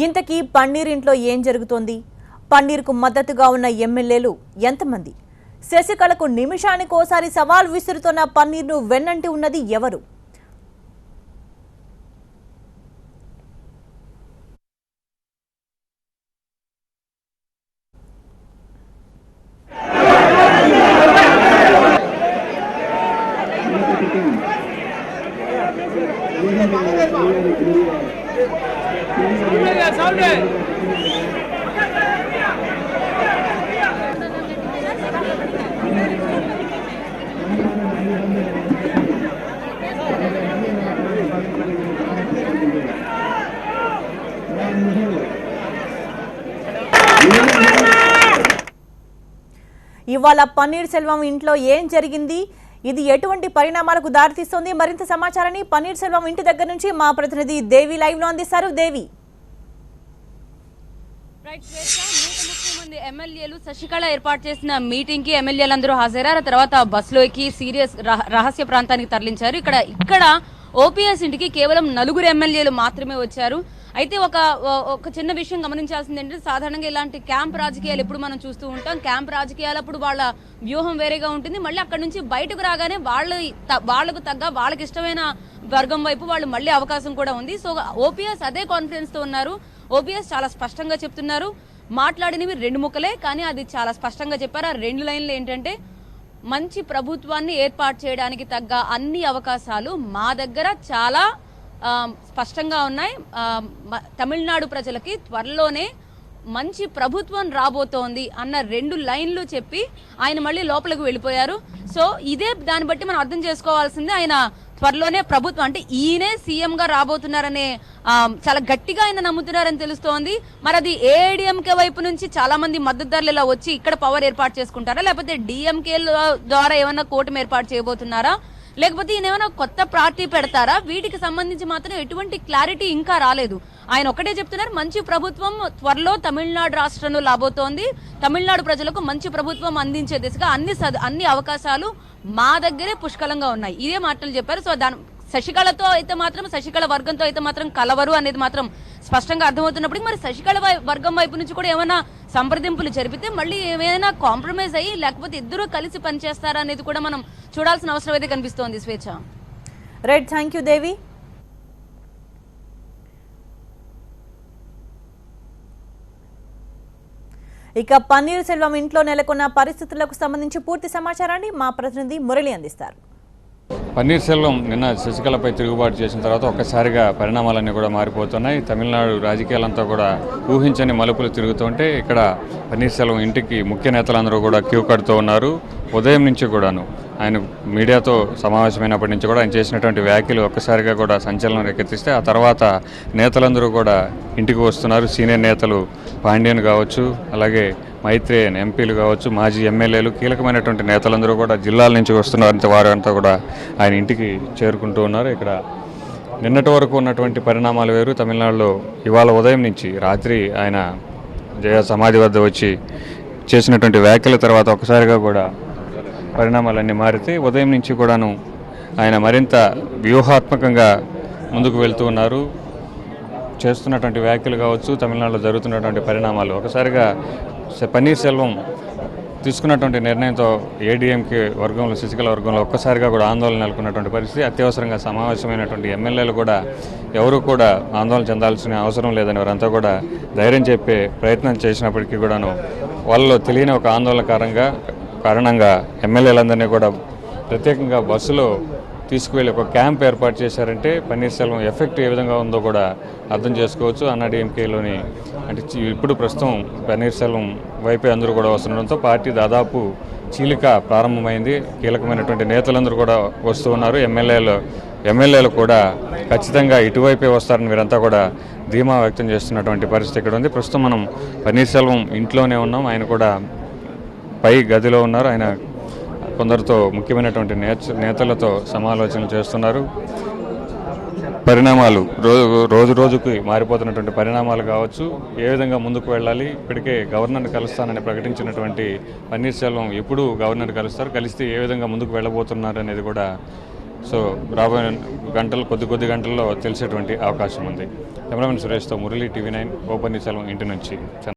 ఇంతకీ పన్నీర్ ఇంట్లో ఏం జరుగుతోంది? పన్నీర్కు మద్దతుగా ఉన్న ఎమ్మెల్యేలు ఎంతమంది? శశికళకు నిమిషానికోసారి సవాల్ విసురుతున్న పన్నీర్ను వెన్నంటి ఉన్నది ఎవరు? ఇవాళ పన్నీర్ సెల్వం ఇంట్లో ఏం జరిగింది? ఇది ఎటువంటి పరిణామాలకు దారితీస్తోంది? మరింత సమాచారాన్ని పన్నీర్ సెల్వం ఇంటి దగ్గర నుంచి మా ప్రతినిధి దేవి లైవ్ లో అందిస్తారు. దేవి, ఎమ్మెల్యేలు శశికళ ఏర్పాటు చేసిన మీటింగ్ కి ఎమ్మెల్యేలందరూ హాజరయ్యారు. తర్వాత బస్సులోకి సీరియస్ రహస్య ప్రాంతానికి తరలించారు. ఇక్కడ ఓపీఎస్ ఇంటికి కేవలం 4 ఎమ్మెల్యేలు మాత్రమే వచ్చారు. అయితే ఒక చిన్న విషయం గమనించాల్సింది ఏంటంటే, సాధారణంగా ఇలాంటి క్యాంప్ రాజకీయాలు ఎప్పుడు మనం చూస్తూ ఉంటాం. క్యాంప్ రాజకీయాలప్పుడు వాళ్ళ వ్యూహం వేరేగా ఉంటుంది. మళ్ళీ అక్కడ నుంచి బయటకు రాగానే వాళ్ళకు తగ్గ వాళ్ళకి ఇష్టమైన వర్గం వైపు వాళ్ళు మళ్ళీ అవకాశం కూడా ఉంది. సో ఓపీఎస్ అదే కాన్ఫిడెన్స్ తో ఉన్నారు. ఓపీఎస్ చాలా స్పష్టంగా చెప్తున్నారు. మాట్లాడినవి 2 ముక్కలే, కానీ అది చాలా స్పష్టంగా చెప్పారు. ఆ 2 లైన్లు ఏంటంటే, మంచి ప్రభుత్వాన్ని ఏర్పాటు చేయడానికి తగ్గ అన్ని అవకాశాలు మా దగ్గర చాలా స్పష్టంగా ఉన్నాయి. తమిళనాడు ప్రజలకి త్వరలోనే మంచి ప్రభుత్వం రాబోతోంది అన్న 2 లైన్లు చెప్పి ఆయన మళ్ళీ లోపలికి వెళ్ళిపోయారు. సో ఇదే దాన్ని బట్టి మనం అర్థం చేసుకోవాల్సింది, ఆయన త్వరలోనే ప్రభుత్వం అంటే ఈయనే సీఎం గా రాబోతున్నారనే చాలా గట్టిగా ఆయన నమ్ముతున్నారని తెలుస్తోంది. మరి అది ఏఐడిఎంకే వైపు నుంచి చాలా మంది మద్దతుదారులు ఇలా వచ్చి ఇక్కడ పవర్ ఏర్పాటు చేసుకుంటారా, లేకపోతే డిఎంకే ద్వారా ఏమన్నా కూటమి ఏర్పాటు చేయబోతున్నారా, లేకపోతే ఈయన ఏమైనా కొత్త పార్టీ పెడతారా? వీటికి సంబంధించి మాత్రం ఎటువంటి క్లారిటీ ఇంకా రాలేదు. ఆయన ఒకటే చెప్తున్నారు, మంచి ప్రభుత్వం త్వరలో తమిళనాడు రాష్ట్రంలో రాబోతోంది, తమిళనాడు ప్రజలకు మంచి ప్రభుత్వం అందించే దిశగా అన్ని అవకాశాలు మా దగ్గరే పుష్కలంగా ఉన్నాయి, ఇదే మాటలు చెప్పారు. సో శశికళతో అయితే మాత్రం, శశికళ వర్గంతో అయితే మాత్రం కలవరు అనేది మాత్రం స్పష్టంగా అర్థమవుతున్నప్పటికీ, మరి శశికళ వర్గం వైపు నుంచి కూడా ఏమైనా సంప్రదింపులు జరిపితే మళ్ళీ ఏమైనా కాంప్రమైజ్ అయ్యి, లేకపోతే ఇద్దరు కలిసి పనిచేస్తారా అనేది కూడా మనం చూడాల్సిన అవసరం అయితే కనిపిస్తోంది. స్వేచ్ఛ. రైట్, థ్యాంక్ యూ దేవి. ఇక పన్నీర్ సెల్వం ఇంట్లో నెలకొన్న పరిస్థితులకు సంబంధించి పూర్తి సమాచారాన్ని మా ప్రతినిధి మురళి అందిస్తారు. పన్నీర్ సెల్వం నిన్న శశికళపై తిరుగుబాటు చేసిన తర్వాత ఒక్కసారిగా పరిణామాలన్నీ కూడా మారిపోతున్నాయి. తమిళనాడు రాజకీయాలంతా కూడా ఊహించని మలుపులు తిరుగుతుంటే, ఇక్కడ పన్నీర్ సెల్వం ఇంటికి ముఖ్య నేతలందరూ కూడా క్యూ కడుతూ ఉన్నారు. ఉదయం నుంచి కూడాను ఆయన మీడియాతో సమావేశమైనప్పటి నుంచి కూడా ఆయన చేసినటువంటి వ్యాఖ్యలు ఒక్కసారిగా కూడా సంచలనం రేకెత్తిస్తే, ఆ తర్వాత నేతలందరూ కూడా ఇంటికి వస్తున్నారు. సీనియర్ నేతలు పాండ్యన్ కావచ్చు, అలాగే మైత్రేయన్ ఎంపీలు కావచ్చు, మాజీ ఎమ్మెల్యేలు, కీలకమైనటువంటి నేతలందరూ కూడా జిల్లాల నుంచి వస్తున్నారు. వారంతా కూడా ఆయన ఇంటికి చేరుకుంటూ ఉన్నారు. ఇక్కడ నిన్నటి వరకు ఉన్నటువంటి పరిణామాలు వేరు. తమిళనాడులో ఇవాళ ఉదయం నుంచి రాత్రి ఆయన జయ సమాధి వద్ద వచ్చి చేసినటువంటి వ్యాఖ్యల తర్వాత ఒకసారిగా కూడా పరిణామాలన్నీ మారితే, ఉదయం నుంచి కూడాను ఆయన మరింత వ్యూహాత్మకంగా ముందుకు వెళ్తూ ఉన్నారు. చేస్తున్నటువంటి వ్యాఖ్యలు కావచ్చు, తమిళనాడులో జరుగుతున్నటువంటి పరిణామాలు ఒకసారిగా పన్నీర్ సెల్వం తీసుకున్నటువంటి నిర్ణయంతో ఏడీఎంకే వర్గంలో, శశికళ వర్గంలో ఒక్కసారిగా కూడా ఆందోళన నెలకొన్నటువంటి పరిస్థితి. అత్యవసరంగా సమావేశమైనటువంటి ఎమ్మెల్యేలు కూడా ఎవరు కూడా ఆందోళన చెందాల్సిన అవసరం లేదని వారంతా కూడా ధైర్యం చెప్పే ప్రయత్నం చేసినప్పటికీ కూడాను వాళ్ళలో తెలియని ఒక ఆందోళన కారణంగా ఎమ్మెల్యేలందరినీ కూడా ప్రత్యేకంగా బస్సులో తీసుకువెళ్ళి ఒక క్యాంప్ ఏర్పాటు చేశారంటే పన్నీర్ సెల్వం ఎఫెక్ట్ ఏ విధంగా ఉందో కూడా అర్థం చేసుకోవచ్చు. అన్నాడీఎంకేలోని అంటే ఇప్పుడు ప్రస్తుతం పన్నీర్ సెల్వం వైపే అందరూ కూడా వస్తుండడంతో పార్టీ దాదాపు చీలిక ప్రారంభమైంది. కీలకమైనటువంటి నేతలందరూ కూడా వస్తూ ఉన్నారు. ఎమ్మెల్యేలు కూడా ఖచ్చితంగా ఇటువైపే వస్తారని వీరంతా కూడా ధీమా వ్యక్తం చేస్తున్నటువంటి పరిస్థితి ఇక్కడ ఉంది. ప్రస్తుతం మనం పన్నీర్ సెల్వం ఇంట్లోనే ఉన్నాం. ఆయన కూడా పై గదిలో ఉన్నారు. ఆయన కొందరితో ముఖ్యమైనటువంటి నేతలతో సమాలోచనలు చేస్తున్నారు. పరిణామాలు రోజుకి మారిపోతున్నటువంటి పరిణామాలు కావచ్చు, ఏ విధంగా ముందుకు వెళ్ళాలి. ఇప్పటికే గవర్నర్ని కలుస్తానని ప్రకటించినటువంటి పన్నీర్ సెల్వం ఎప్పుడు గవర్నర్ కలుస్తారు, కలిస్తే ఏ విధంగా ముందుకు వెళ్ళబోతున్నారు అనేది కూడా సో రాబోయే గంటలు కొద్ది గంటల్లో తెలిసేటువంటి అవకాశం ఉంది. కెమెరామెన్ సురేష్తో మురళి, TV9, ఓ పన్నీర్సెల్వం ఇంటి నుంచి.